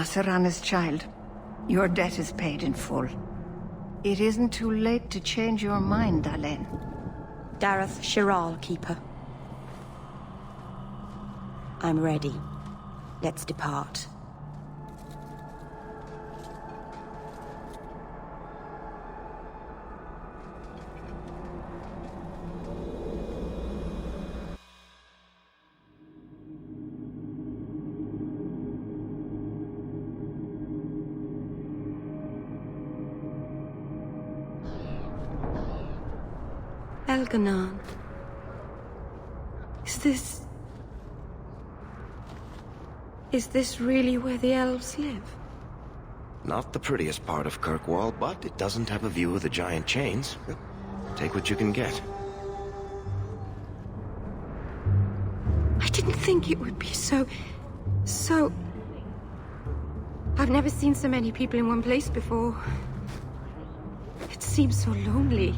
Serana's child. Your debt is paid in full. It isn't too late to change your mind, Dalen. Dareth Shiral, Keeper. I'm ready. Let's depart. Elganon. Is this really where the elves live? Not the prettiest part of Kirkwall, but it doesn't have a view of the giant chains. Take what you can get. I didn't think it would be so... I've never seen so many people in one place before. It seems so lonely.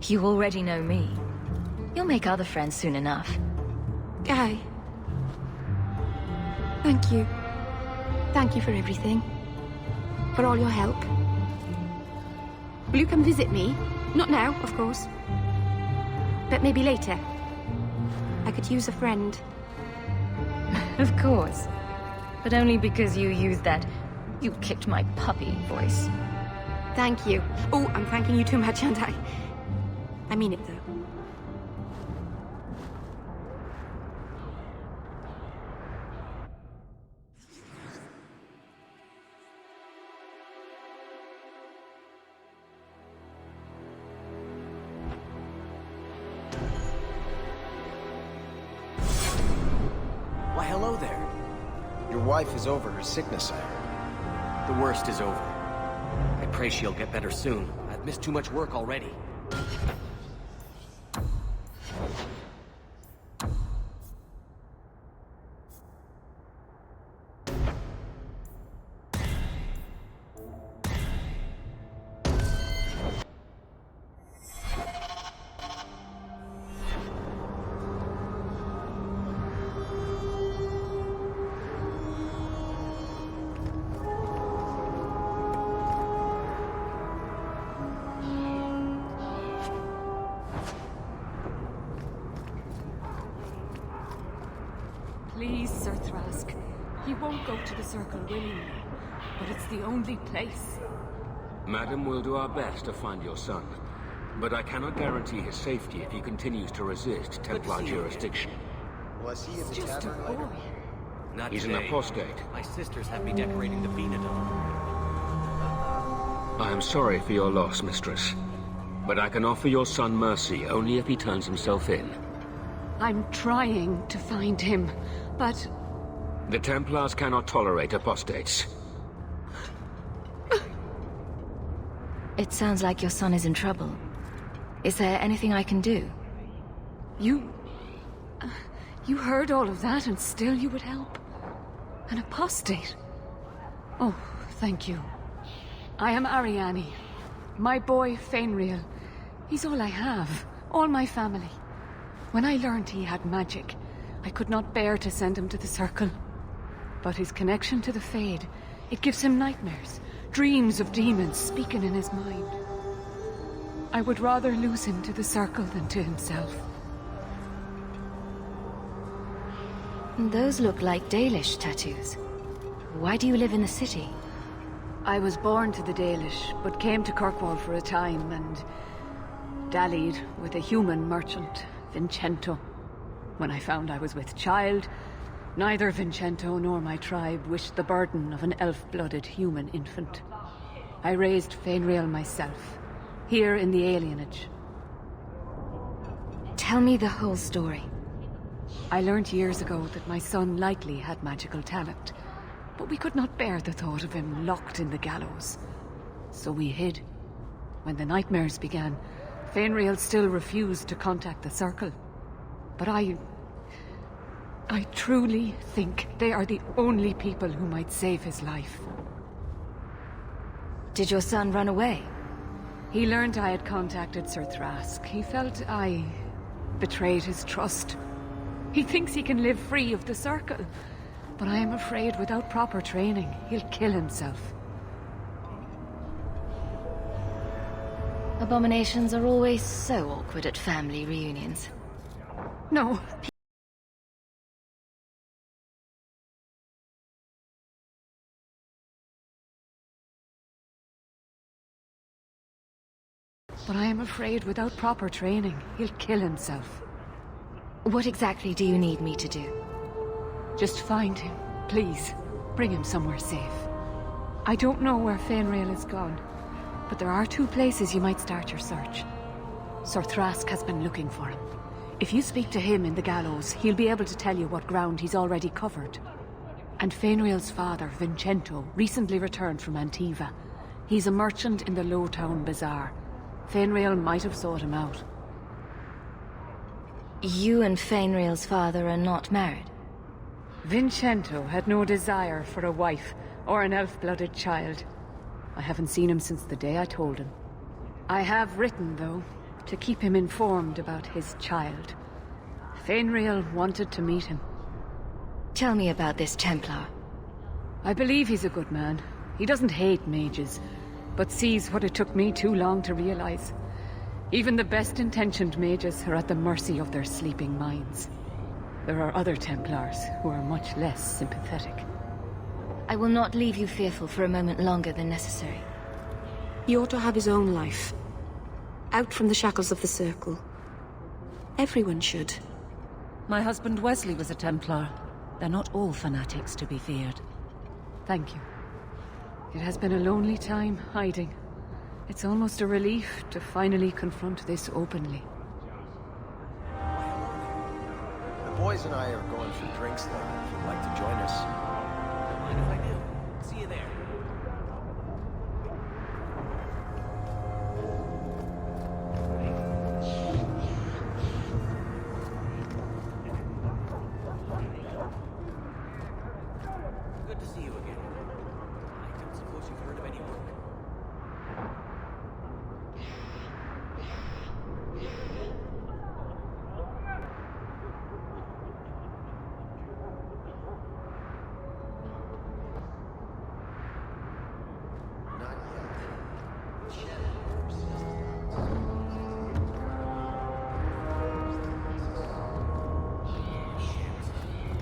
You already know me. You'll make other friends soon enough. Guy. Thank you. Thank you for everything. For all your help. Will you come visit me? Not now, of course. But maybe later. I could use a friend. Of course. But only because you used that "you kicked my puppy" voice. Thank you. Oh, I'm thanking you too much, aren't I? I mean it, though. Why, hello there. Your wife is over her sickness, I heard. The worst is over. I pray she'll get better soon. I've missed too much work already. Please, Sir Thrask. He won't go to the Circle willingly, but it's the only place. Madam, we'll do our best to find your son. But I cannot guarantee his safety if he continues to resist Templar jurisdiction. Was he in the Just a tavern later? boy. Not He's an today. apostate. My sisters have me decorating the Venedome. I am sorry for your loss, mistress. But I can offer your son mercy only if he turns himself in. I'm trying to find him, but... The Templars cannot tolerate apostates. It sounds like your son is in trouble. Is there anything I can do? You heard all of that and still you would help? An apostate? Oh, thank you. I am Ariane. My boy, Fainriel. He's all I have. All my family. When I learned he had magic, I could not bear to send him to the Circle. But his connection to the Fade, it gives him nightmares. Dreams of demons speaking in his mind. I would rather lose him to the Circle than to himself. Those look like Dalish tattoos. Why do you live in the city? I was born to the Dalish, but came to Kirkwall for a time and dallied with a human merchant, Vincento. When I found I was with child, neither Vincento nor my tribe wished the burden of an elf-blooded human infant. I raised Fainriel myself, here in the Alienage. Tell me the whole story. I learned years ago that my son likely had magical talent, but we could not bear the thought of him locked in the gallows. So we hid. When the nightmares began, Fainriel still refused to contact the Circle. But I truly think they are the only people who might save his life. Did your son run away? He learned I had contacted Sir Thrask. He felt I betrayed his trust. He thinks he can live free of the Circle. But I am afraid without proper training, he'll kill himself. Abominations are always so awkward at family reunions. No. But I am afraid without proper training, he'll kill himself. What exactly do you need me to do? Just find him, please. Bring him somewhere safe. I don't know where Fainrail is gone, but there are 2 places you might start your search. Sir Thrask has been looking for him. If you speak to him in the gallows, he'll be able to tell you what ground he's already covered. And Fainrail's father, Vincento, recently returned from Antiva. He's a merchant in the Lowtown Bazaar. Fainrail might have sought him out. You and Fainrail's father are not married? Vincento had no desire for a wife or an elf-blooded child. I haven't seen him since the day I told him. I have written, though, to keep him informed about his child. Fainrail wanted to meet him. Tell me about this Templar. I believe he's a good man. He doesn't hate mages, but sees what it took me too long to realize. Even the best-intentioned mages are at the mercy of their sleeping minds. There are other Templars who are much less sympathetic. I will not leave you fearful for a moment longer than necessary. He ought to have his own life. Out from the shackles of the Circle. Everyone should. My husband Wesley was a Templar. They're not all fanatics to be feared. Thank you. It has been a lonely time hiding. It's almost a relief to finally confront this openly. The boys and I are going for drinks later, if you'd like to join us. Don't mind if I do. See you there. Good to see you again. I don't suppose you've heard of any work.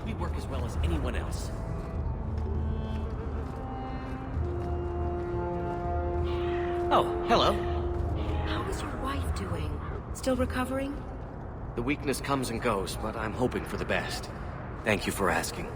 We work as well as anyone else. Oh, hello. How is your wife doing? Still recovering? The weakness comes and goes, but I'm hoping for the best. Thank you for asking.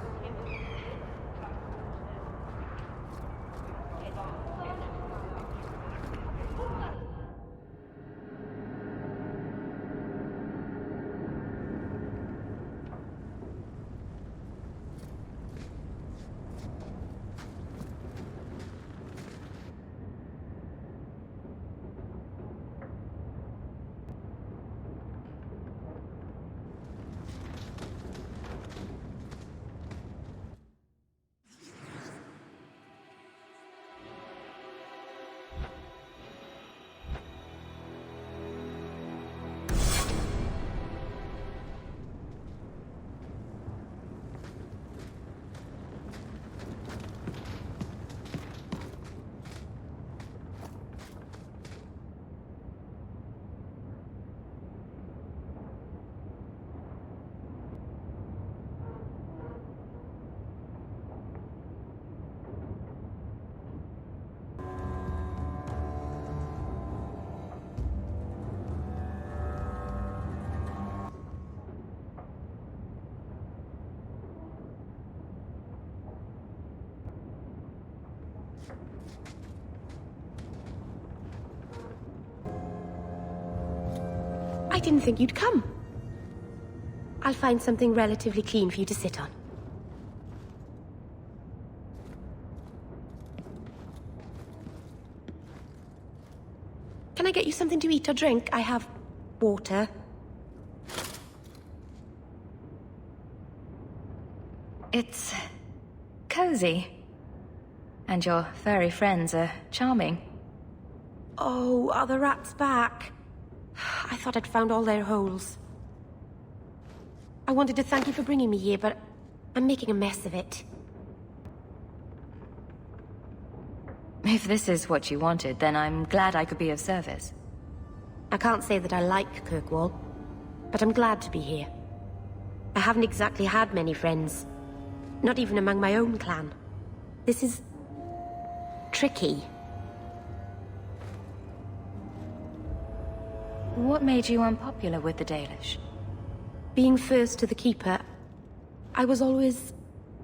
I didn't think you'd come. I'll find something relatively clean for you to sit on. Can I get you something to eat or drink? I have water. It's cozy. And your furry friends are charming. Oh, are the rats back? I thought I'd found all their holes. I wanted to thank you for bringing me here, but I'm making a mess of it. If this is what you wanted, then I'm glad I could be of service. I can't say that I like Kirkwall, but I'm glad to be here. I haven't exactly had many friends. Not even among my own clan. This is... tricky. What made you unpopular with the Dalish? Being first to the Keeper, I was always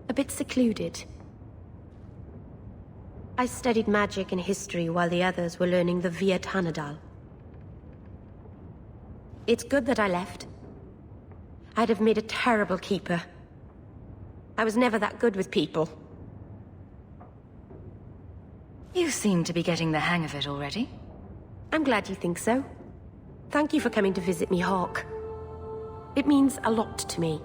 a bit secluded. I studied magic and history while the others were learning the Via Tanadal. It's good that I left. I'd have made a terrible Keeper. I was never that good with people. You seem to be getting the hang of it already. I'm glad you think so. Thank you for coming to visit me, Hawke. It means a lot to me.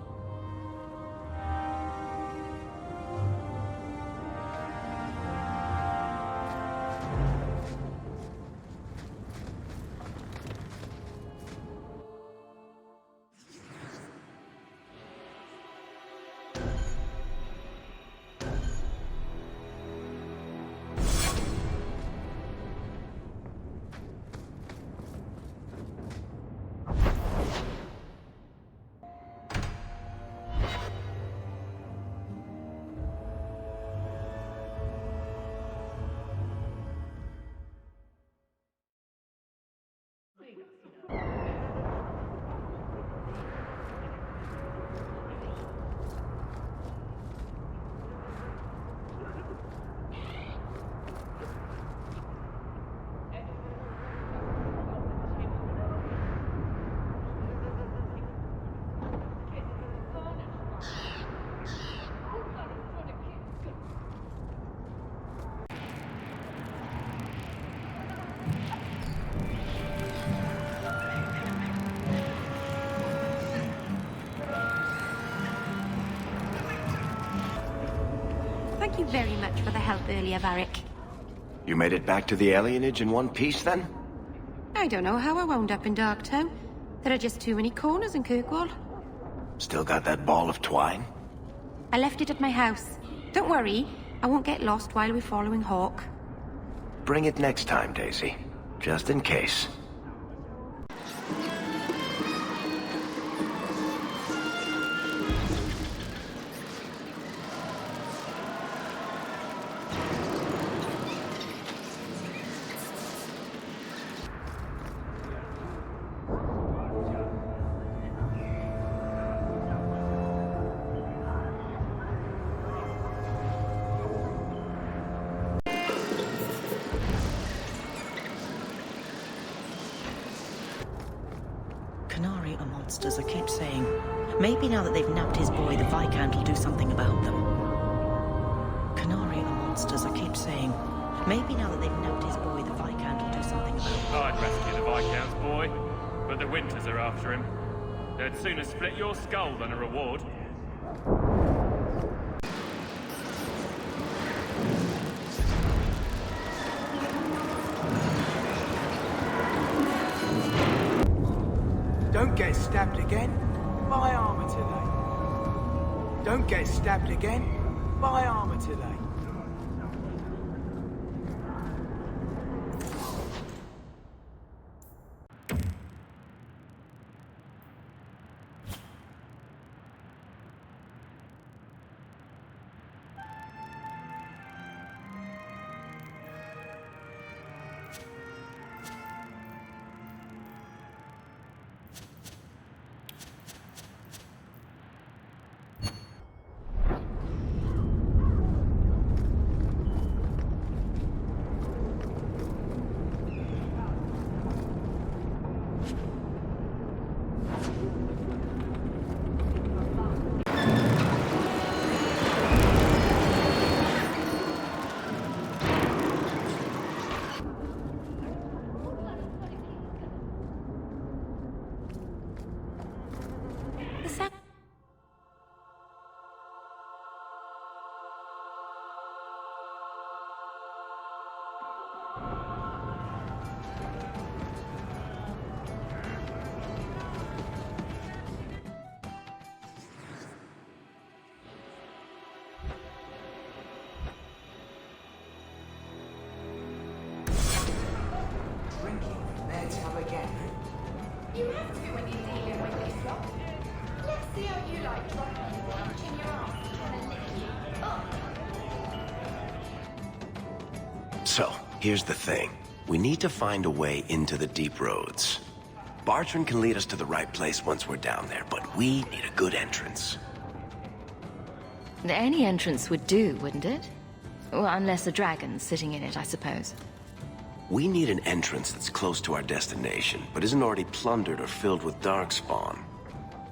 Thank you very much for the help earlier, Varric. You made it back to the Alienage in one piece, then? I don't know how I wound up in Darktown. There are just too many corners in Kirkwall. Still got that ball of twine? I left it at my house. Don't worry, I won't get lost while we're following Hawke. Bring it next time, Daisy. Just in case. Canary are monsters, I keep saying. Maybe now that they've nabbed his boy, the Viscount will do something about them. Canary are monsters, I keep saying. Maybe now that they've nabbed his boy, the Viscount will do something about them. I'd rescue the Viscount's boy, but the Winters are after him. They'd sooner split your skull than a reward. Don't get stabbed again. My armor today. Don't get stabbed again. My armor today. So, here's the thing. We need to find a way into the deep roads. Bartrand can lead us to the right place once we're down there, but we need a good entrance. Any entrance would do, wouldn't it? Well, unless a dragon's sitting in it, I suppose. We need an entrance that's close to our destination, but isn't already plundered or filled with darkspawn.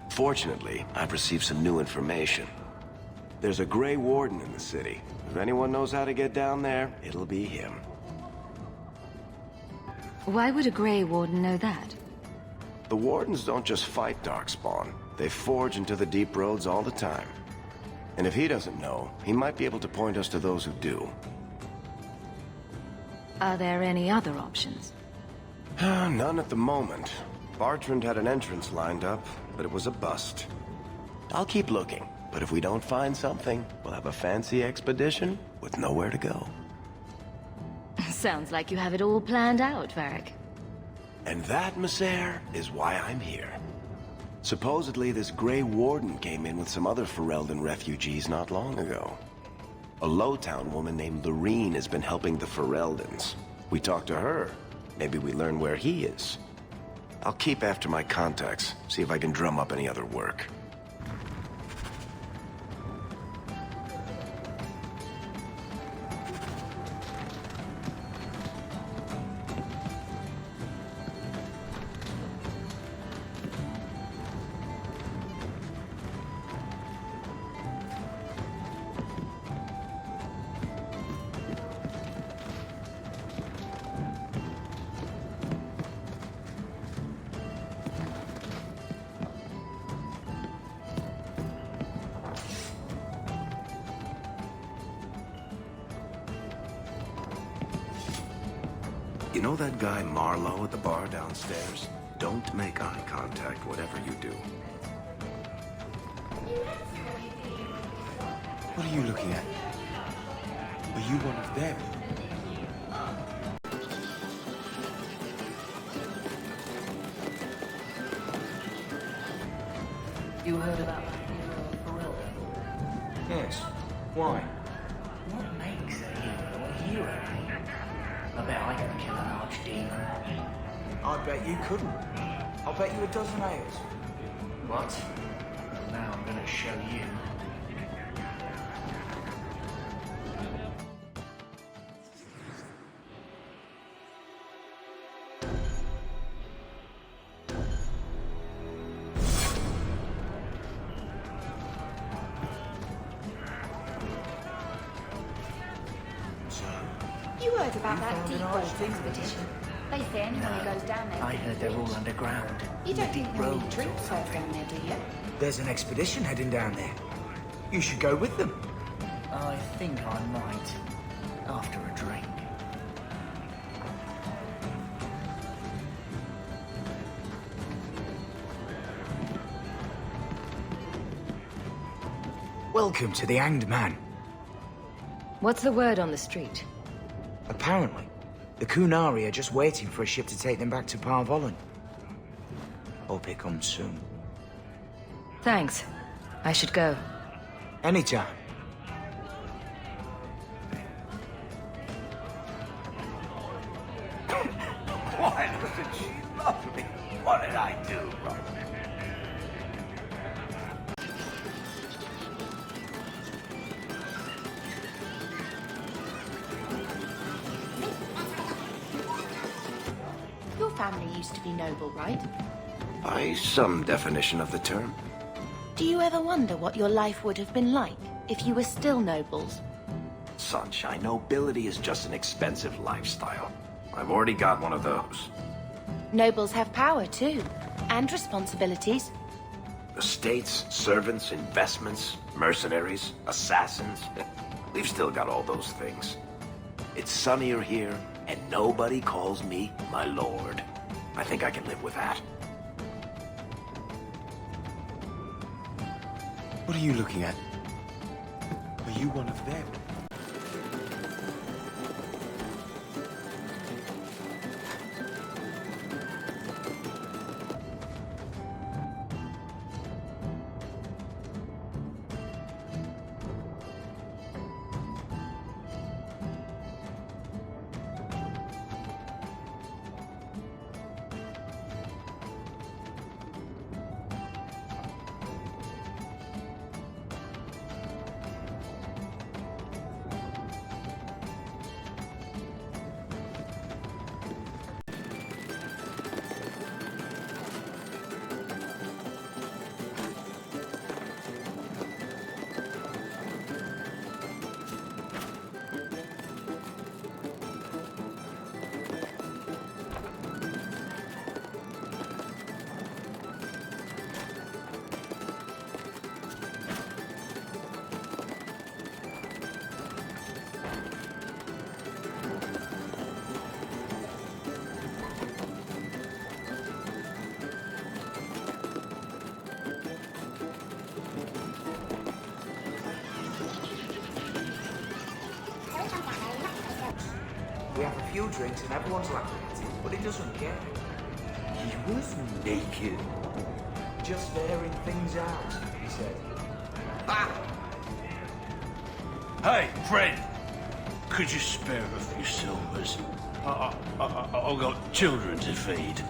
Fortunately, I've received some new information. There's a Grey Warden in the city. If anyone knows how to get down there, it'll be him. Why would a Grey Warden know that? The Wardens don't just fight darkspawn. They forge into the deep roads all the time. And if he doesn't know, he might be able to point us to those who do. Are there any other options? None at the moment. Bartrand had an entrance lined up, but it was a bust. I'll keep looking, but if we don't find something, we'll have a fancy expedition with nowhere to go. Sounds like you have it all planned out, Varric. And that, Messere, is why I'm here. Supposedly, this Grey Warden came in with some other Ferelden refugees not long ago. A Lowtown woman named Lorene has been helping the Fereldans. We talked to her. Maybe we learn where he is. I'll keep after my contacts, see if I can drum up any other work. You know that guy Marlowe at the bar downstairs? Don't make eye contact, whatever you do. What are you looking at? Are you one of them? You heard about Merrill? Yes. Why? What makes a hero a hero? I bet I can kill an archdemon. I bet you couldn't. I'll bet you a dozen ales. What? Now I'm gonna show you. You heard about that deep roads expedition. They say anyone who goes down there... I heard they're all underground. You don't deep think there are any roads drink or served down there, do you? There's an expedition heading down there. You should go with them. I think I might. After a drink. Welcome to the Hanged Man. What's the word on the street? Apparently, the Kunari are just waiting for a ship to take them back to Parvolan. Hope it comes soon. Thanks. I should go. Anytime. Why doesn't she love me? What did I do wrong? Your family used to be noble, right? By some definition of the term. Do you ever wonder what your life would have been like if you were still nobles? Sunshine, nobility is just an expensive lifestyle. I've already got one of those. Nobles have power, too. And responsibilities. Estates, servants, investments, mercenaries, assassins. We've still got all those things. It's sunnier here, and nobody calls me my lord. I think I can live with that. What are you looking at? Are you one of them? We have a few drinks and everyone's laughing at him, but he doesn't care. He was naked. Just airing things out, he said. Ah! Hey, friend. Could you spare a few silvers? I've got children to feed.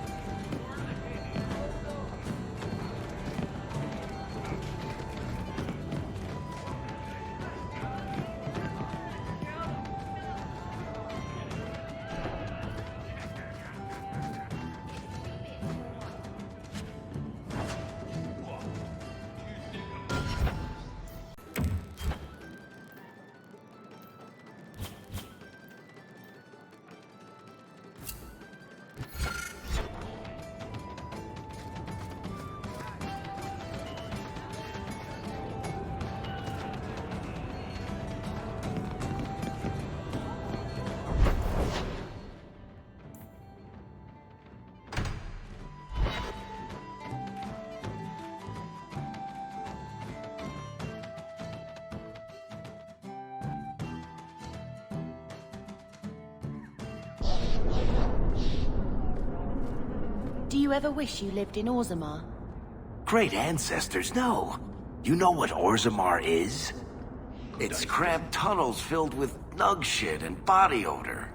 Do you ever wish you lived in Orzammar? Great ancestors, no. You know what Orzammar is? It's cramped tunnels filled with nug shit and body odor.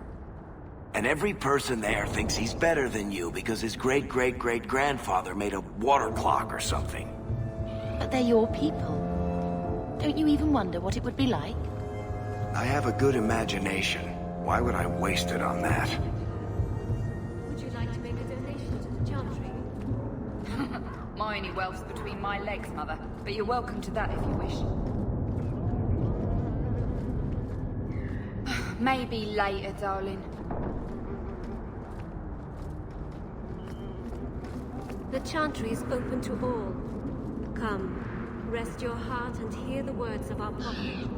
And every person there thinks he's better than you because his great-great-great-grandfather made a water clock or something. But they're your people. Don't you even wonder what it would be like? I have a good imagination. Why would I waste it on that? Would you like to make a donation to the chantry? My only wealth's between my legs, Mother. But you're welcome to that if you wish. Maybe later, darling. The chantry is open to all. Come, rest your heart and hear the words of our prophet.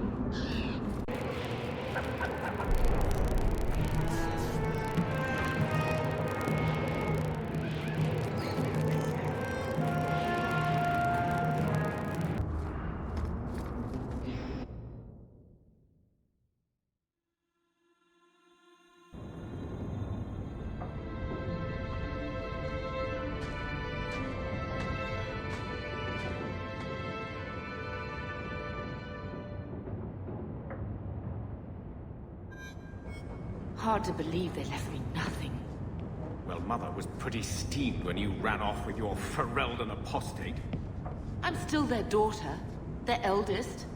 Hard to believe they left me nothing. Well, Mother was pretty steamed when you ran off with your Ferelden apostate. I'm still their daughter, their eldest.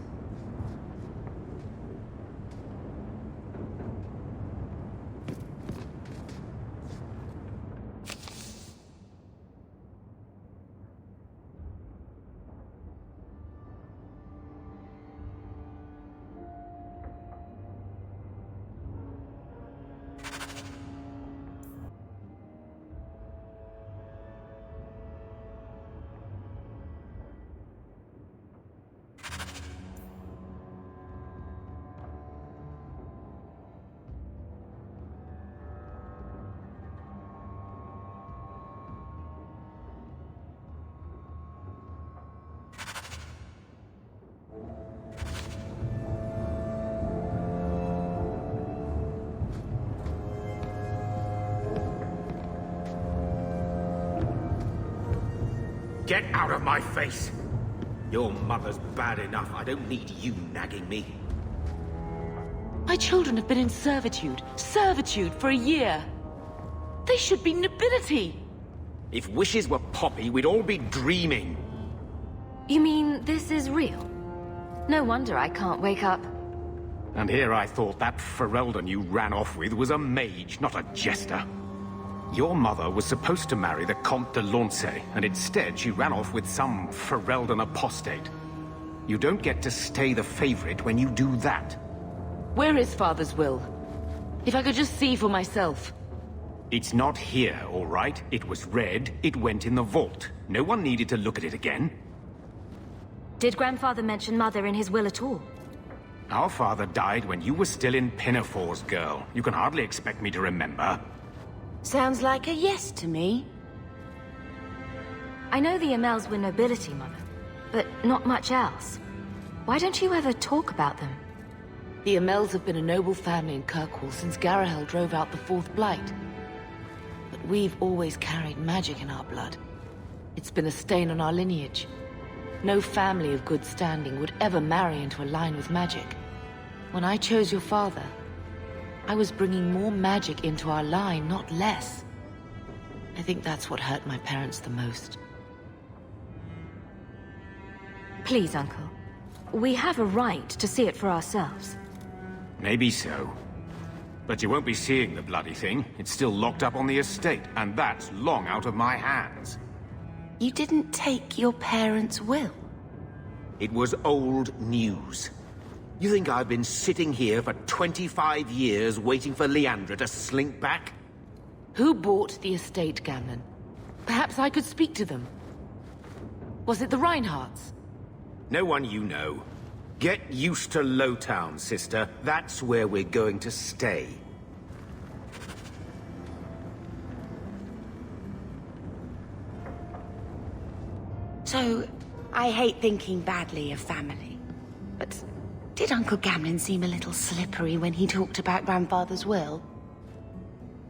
Get out of my face! Your mother's bad enough. I don't need you nagging me. My children have been in servitude for a year. They should be nobility. If wishes were poppy, we'd all be dreaming. You mean this is real? No wonder I can't wake up. And here I thought that Ferelden you ran off with was a mage, not a jester. Your mother was supposed to marry the Comte de Launcey, and instead she ran off with some Ferelden apostate. You don't get to stay the favorite when you do that. Where is Father's will? If I could just see for myself. It's not here, all right? It was read, it went in the vault. No one needed to look at it again. Did Grandfather mention Mother in his will at all? Our father died when you were still in Pinafores, girl. You can hardly expect me to remember. Sounds like a yes to me. I know the Amels were nobility, Mother, but not much else. Why don't you ever talk about them? The Amels have been a noble family in Kirkwall since Garahel drove out the Fourth Blight. But we've always carried magic in our blood. It's been a stain on our lineage. No family of good standing would ever marry into a line with magic. When I chose your father, I was bringing more magic into our line, not less. I think that's what hurt my parents the most. Please, Uncle. We have a right to see it for ourselves. Maybe so. But you won't be seeing the bloody thing. It's still locked up on the estate, and that's long out of my hands. You didn't take your parents' will? It was old news. You think I've been sitting here for 25 years waiting for Leandra to slink back? Who bought the estate, Gamlen? Perhaps I could speak to them. Was it the Reinhardts? No one you know. Get used to Lowtown, sister. That's where we're going to stay. So, I hate thinking badly of family, but did Uncle Gamlen seem a little slippery when he talked about Grandfather's will?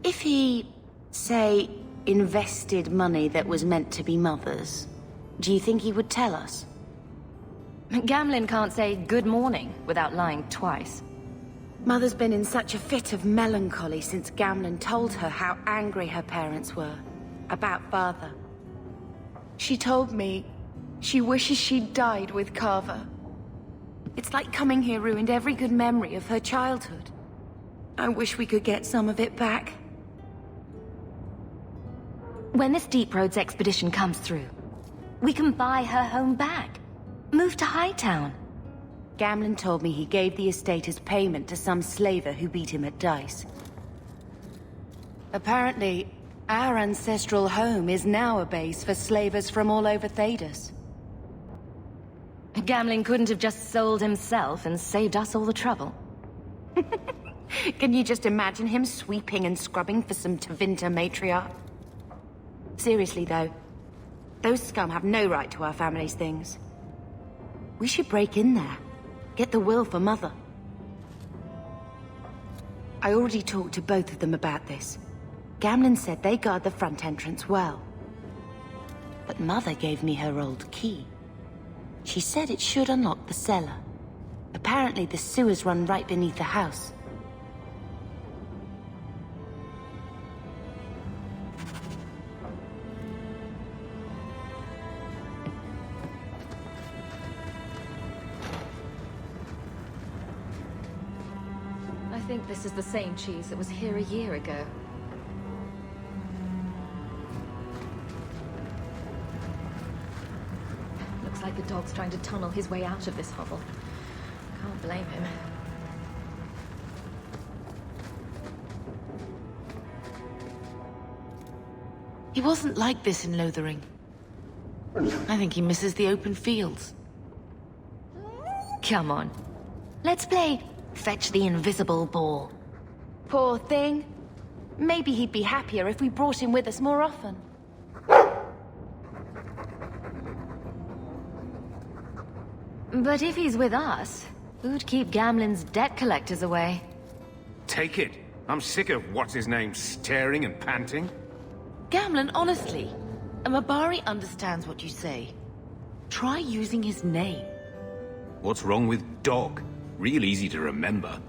If he, say, invested money that was meant to be Mother's, do you think he would tell us? Gamlen can't say good morning without lying twice. Mother's been in such a fit of melancholy since Gamlen told her how angry her parents were about Father. She told me she wishes she'd died with Carver. It's like coming here ruined every good memory of her childhood. I wish we could get some of it back. When this Deep Roads expedition comes through, we can buy her home back. Move to Hightown. Gamlen told me he gave the estate as payment to some slaver who beat him at dice. Apparently, our ancestral home is now a base for slavers from all over Thedas. Gamlen couldn't have just sold himself and saved us all the trouble. Can you just imagine him sweeping and scrubbing for some Tevinter matriarch? Seriously though, those scum have no right to our family's things. We should break in there. Get the will for Mother. I already talked to both of them about this. Gamlen said they guard the front entrance well. But Mother gave me her old key. She said it should unlock the cellar. Apparently the sewers run right beneath the house. I think this is the same cheese that was here a year ago. Looks like the dog's trying to tunnel his way out of this hovel. Can't blame him. He wasn't like this in Lothering. I think he misses the open fields. Come on. Let's play Fetch the Invisible Ball. Poor thing. Maybe he'd be happier if we brought him with us more often. But if he's with us, who'd keep Gamlen's debt collectors away? Take it. I'm sick of what's-his-name staring and panting. Gamlen, honestly, a Mabari understands what you say. Try using his name. What's wrong with dog? Real easy to remember.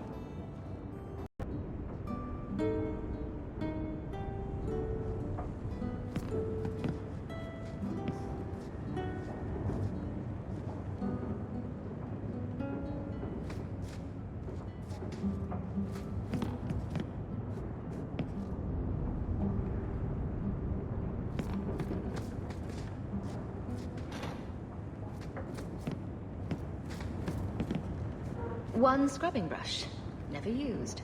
One scrubbing brush, never used.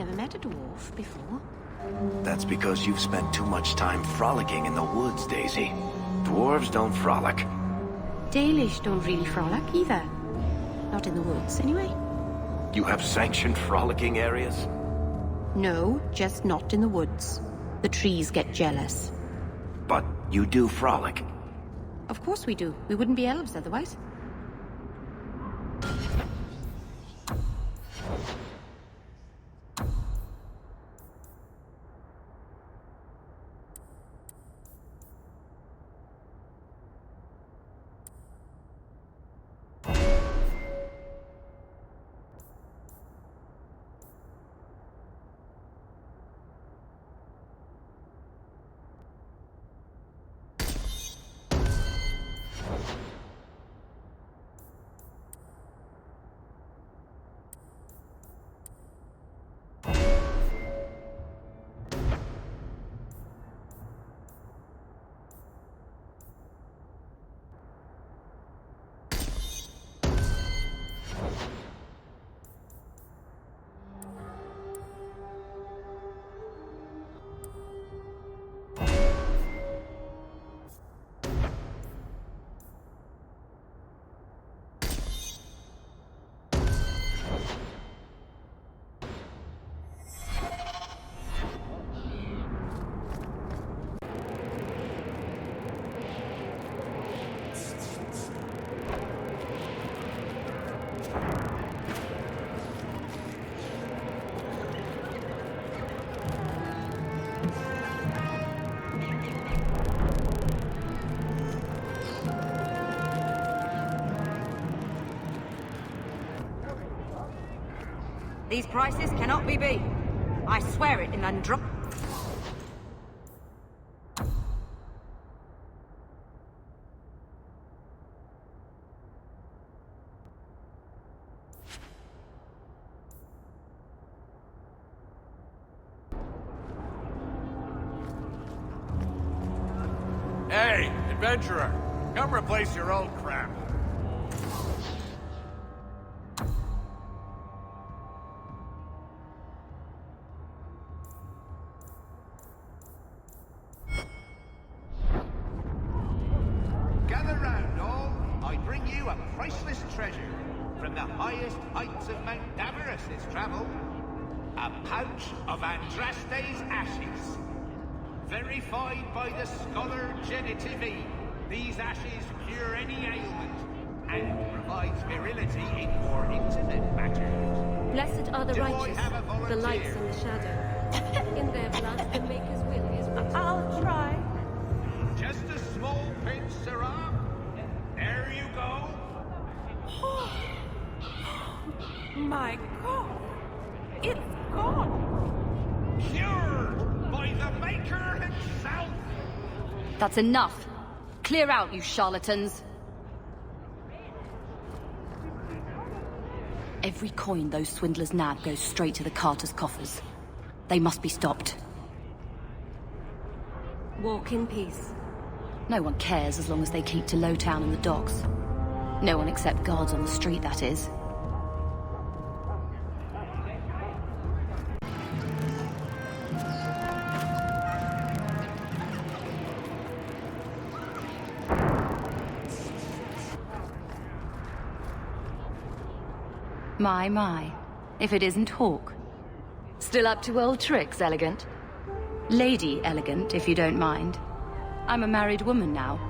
never met a dwarf before. That's because you've spent too much time frolicking in the woods, Daisy. Dwarves don't frolic. Dalish don't really frolic either. Not in the woods, anyway. You have sanctioned frolicking areas? No, just not in the woods. The trees get jealous. But you do frolic. Of course we do. We wouldn't be elves otherwise. These prices cannot be beat. I swear it in N00bs. Hey, adventurer! Come replace your old crap. Gather round, all. I bring you a priceless treasure from the highest heights of Mount Davarus it's travelled. A pouch of Andraste's ashes. Verified by the scholar Genitivi, these ashes cure any ailment and provide virility in more intimate matters. Blessed are the Do I righteous, have a the volunteer? lights and the shadow. In their blood, the Maker's will is written. I'll try. Just a small pinch, Sarah. There you go. My God! It's gone! Cured by the Maker himself. That's enough. Clear out, you charlatans. Every coin those swindlers nab goes straight to the carter's coffers. They must be stopped. Walk in peace. No one cares as long as they keep to Lowtown and the docks. No one except guards on the street, that is. My. If it isn't Hawke. Still up to old tricks, Elegant? Lady Elegant, if you don't mind. I'm a married woman now.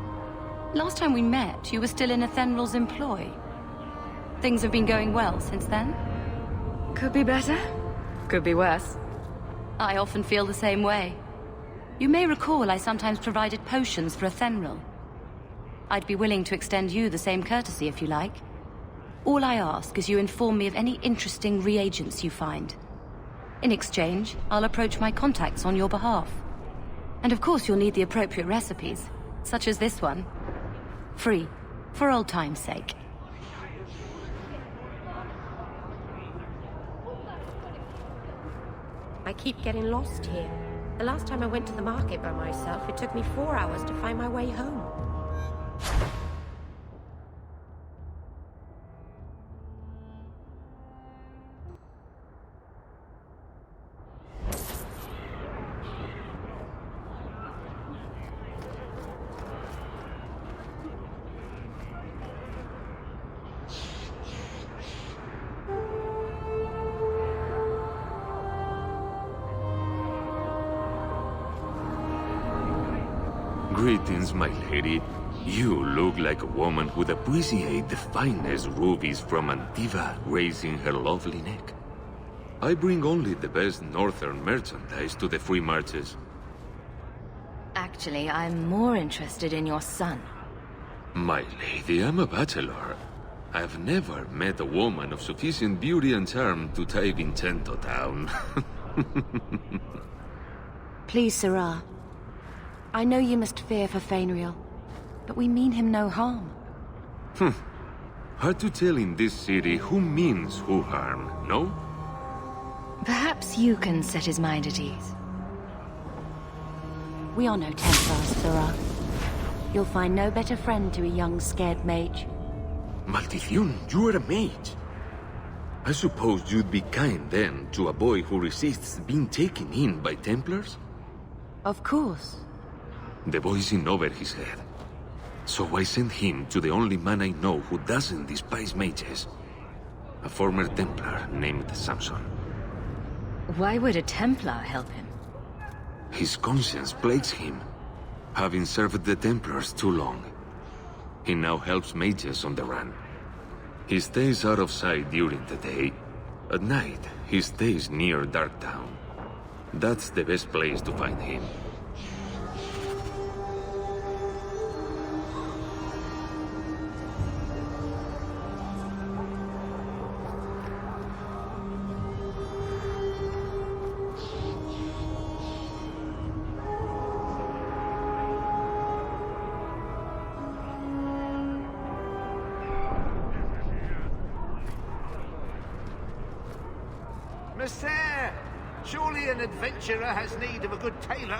Last time we met, you were still in Athenral's employ. Things have been going well since then? Could be better. Could be worse. I often feel the same way. You may recall I sometimes provided potions for Athenral. I'd be willing to extend you the same courtesy if you like. All I ask is you inform me of any interesting reagents you find. In exchange, I'll approach my contacts on your behalf. And of course you'll need the appropriate recipes, such as this one. Free, for old time's sake. I keep getting lost here. The last time I went to the market by myself, it took me 4 hours to find my way home. Greetings, my lady. You look like a woman who'd appreciate the finest rubies from Antiva raising her lovely neck. I bring only the best northern merchandise to the free marches. Actually, I'm more interested in your son. My lady, I'm a bachelor. I've never met a woman of sufficient beauty and charm to tie Vincento down. Please, Sarah. I know you must fear for Fainriel, but we mean him no harm. Hard to tell in this city who means who harm, no? Perhaps you can set his mind at ease. We are no Templars, Sarah. You'll find no better friend to a young, scared mage. Maldición, you are a mage. I suppose you'd be kind then to a boy who resists being taken in by Templars? Of course. The boy's in over his head. So I sent him to the only man I know who doesn't despise mages. A former Templar named Samson. Why would a Templar help him? His conscience plagues him, having served the Templars too long. He now helps mages on the run. He stays out of sight during the day. At night, he stays near Darktown. That's the best place to find him. Monsieur, surely an adventurer has need of a good tailor.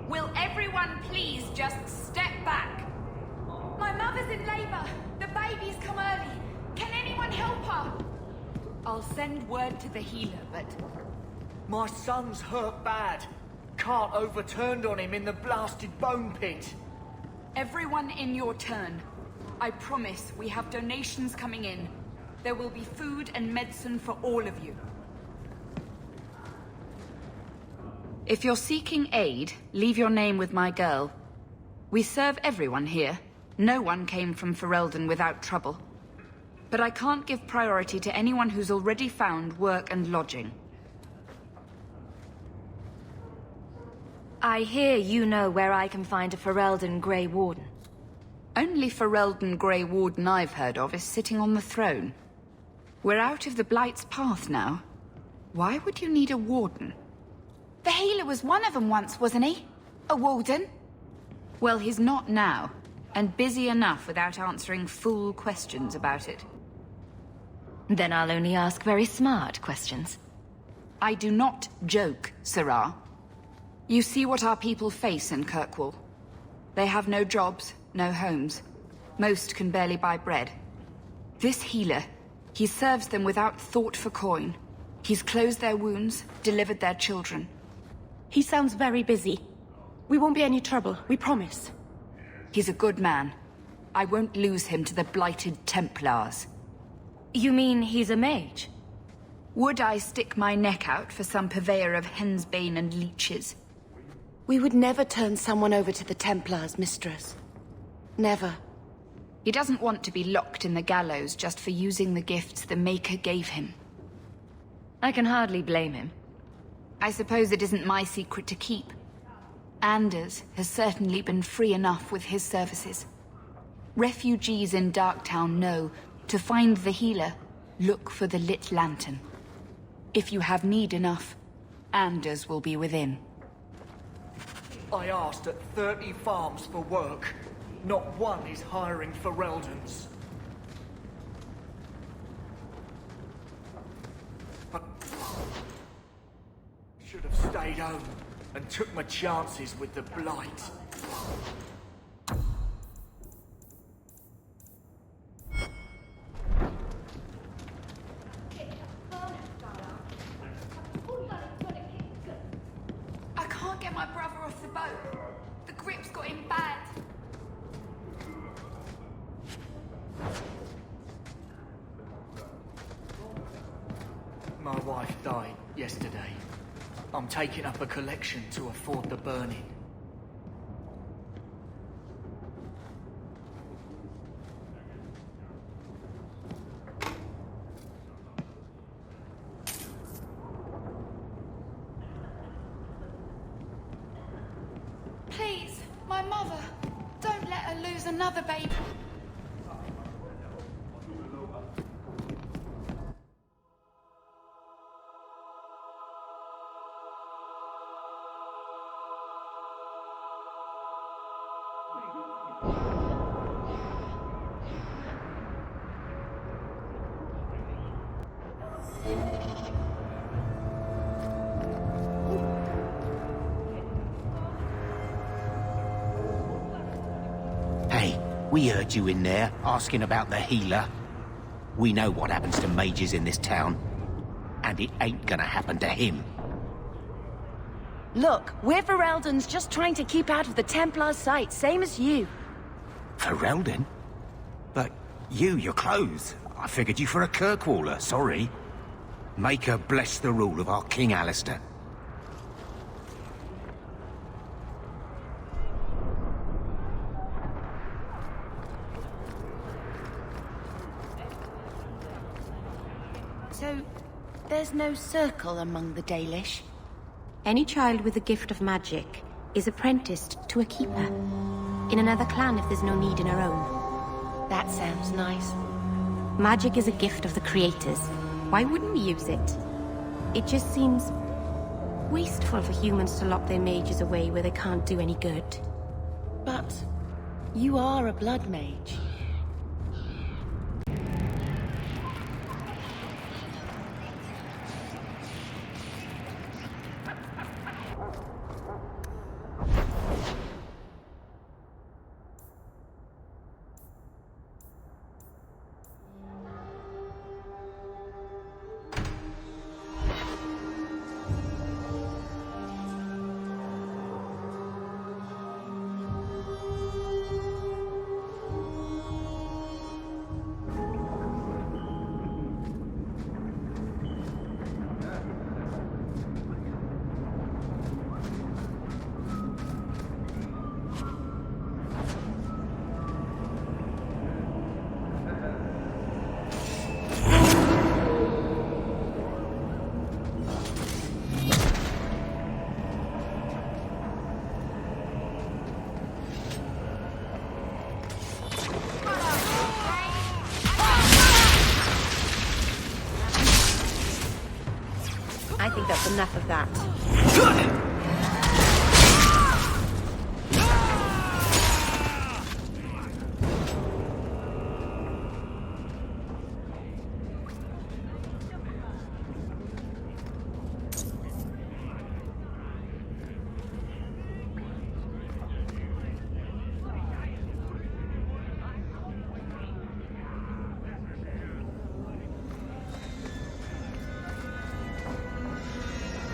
Will everyone please just step back? My mother's in labor. The baby's come early. Can anyone help her? I'll send word to the healer, but... My son's hurt bad. Cart overturned on him in the blasted bone pit. Everyone in your turn. I promise we have donations coming in. There will be food and medicine for all of you. If you're seeking aid, leave your name with my girl. We serve everyone here. No one came from Ferelden without trouble. But I can't give priority to anyone who's already found work and lodging. I hear you know where I can find a Ferelden Grey Warden. Only Ferelden Grey Warden I've heard of is sitting on the throne. We're out of the Blight's path now. Why would you need a warden? The healer was one of them once, wasn't he? A warden? Well, he's not now, and busy enough without answering fool questions about it. Then I'll only ask very smart questions. I do not joke, Sarah. You see what our people face in Kirkwall. They have no jobs, no homes. Most can barely buy bread. This healer, he serves them without thought for coin. He's closed their wounds, delivered their children. He sounds very busy. We won't be any trouble, we promise. He's a good man. I won't lose him to the blighted Templars. You mean he's a mage? Would I stick my neck out for some purveyor of hensbane and leeches? We would never turn someone over to the Templars, mistress. Never. He doesn't want to be locked in the gallows just for using the gifts the Maker gave him. I can hardly blame him. I suppose it isn't my secret to keep. Anders has certainly been free enough with his services. Refugees in Darktown know to find the healer, look for the lit lantern. If you have need enough, Anders will be within. I asked at 30 farms for work. not one is hiring Fereldans. I should have stayed home and took my chances with the Blight. I can't get my brother off the boat. The grip's got him bad. My wife died yesterday. I'm taking up a collection to afford the burning. Please, my mother. Don't let her lose another baby. Hey, we heard you in there, asking about the healer. We know what happens to mages in this town. And it ain't gonna happen to him. Look, we're Fereldans just trying to keep out of the Templar's sight, same as you. Ferelden? But your clothes. I figured you for a Kirkwaller, sorry. Make her bless the rule of our King Alistair. So, there's no circle among the Dalish? Any child with the gift of magic is apprenticed to a keeper. In another clan if there's no need in her own. That sounds nice. Magic is a gift of the creators. Why wouldn't we use it? It just seems wasteful for humans to lock their mages away where they can't do any good. But you are a blood mage. I think that's enough of that.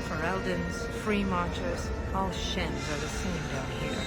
Fereldans, free marchers, all Shens are the same down here.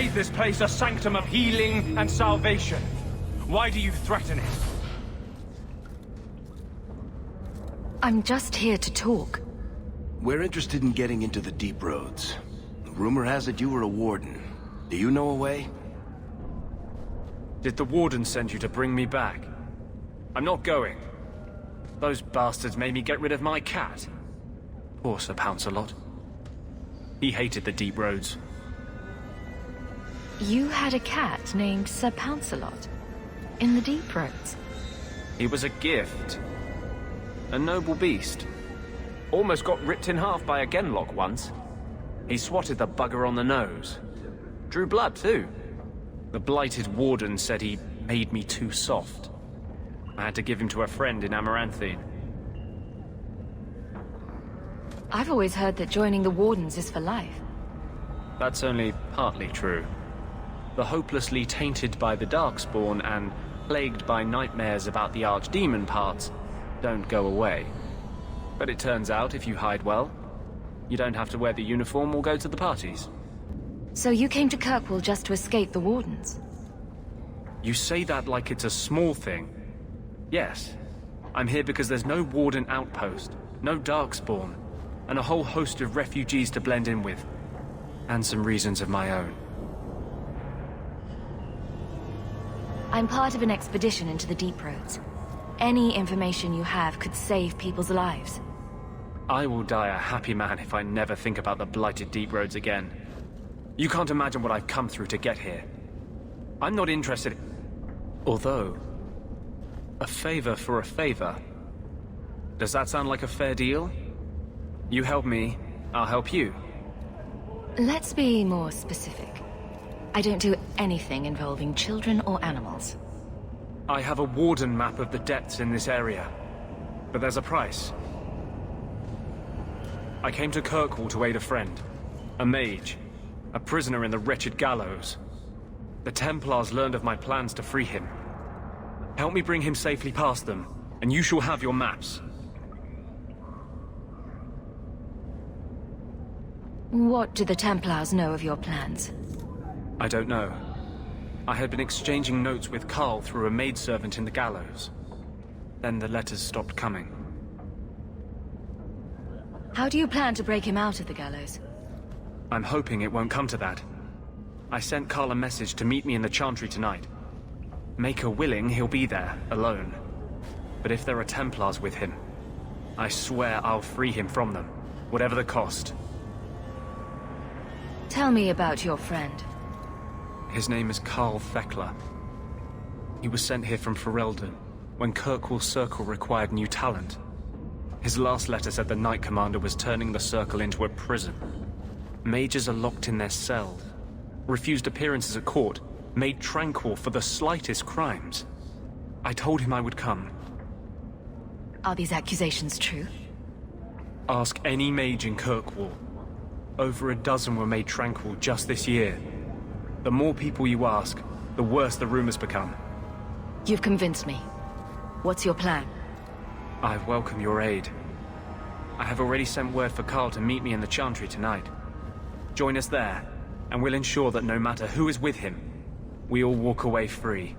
made this place a sanctum of healing and salvation. Why do you threaten it? I'm just here to talk. We're interested in getting into the deep roads. Rumor has it you were a warden. Do you know a way? Did the warden send you to bring me back? I'm not going. Those bastards made me get rid of my cat. Poor Sir Pouncelot. He hated the deep roads. You had a cat named Sir Pouncelot in the deep roads. He was a gift. A noble beast. Almost got ripped in half by a Genlock once. He swatted the bugger on the nose. Drew blood, too. The blighted warden said he made me too soft. I had to give him to a friend in Amaranthine. I've always heard that joining the Wardens is for life. That's only partly true. The hopelessly tainted by the Darkspawn and plagued by nightmares about the Archdemon parts don't go away. But it turns out if you hide well, you don't have to wear the uniform or go to the parties. So you came to Kirkwall just to escape the Wardens? You say that like it's a small thing. Yes. I'm here because there's no Warden outpost, no Darkspawn, and a whole host of refugees to blend in with. And some reasons of my own. I'm part of an expedition into the deep roads. Any information you have could save people's lives. I will die a happy man if I never think about the blighted deep roads again. You can't imagine what I've come through to get here. I'm not interested. Although, a favor for a favor. Does that sound like a fair deal? You help me, I'll help you. Let's be more specific. I don't do anything involving children or animals. I have a warden map of the depths in this area, but there's a price. I came to Kirkwall to aid a friend, a mage, a prisoner in the wretched gallows. The Templars learned of my plans to free him. Help me bring him safely past them, and you shall have your maps. What do the Templars know of your plans? I don't know. I had been exchanging notes with Carl through a maidservant in the gallows. Then the letters stopped coming. How do you plan to break him out of the gallows? I'm hoping it won't come to that. I sent Carl a message to meet me in the Chantry tonight. Maker willing, he'll be there, alone. But if there are Templars with him, I swear I'll free him from them, whatever the cost. Tell me about your friend. His name is Carl Thekla. He was sent here from Ferelden when Kirkwall Circle required new talent. His last letter said the Knight Commander was turning the Circle into a prison. Mages are locked in their cells, refused appearances at court, made tranquil for the slightest crimes. I told him I would come. Are these accusations true? Ask any mage in Kirkwall. Over a dozen were made tranquil just this year. The more people you ask, the worse the rumors become. You've convinced me. What's your plan? I welcome your aid. I have already sent word for Carl to meet me in the Chantry tonight. Join us there, and we'll ensure that no matter who is with him, we all walk away free.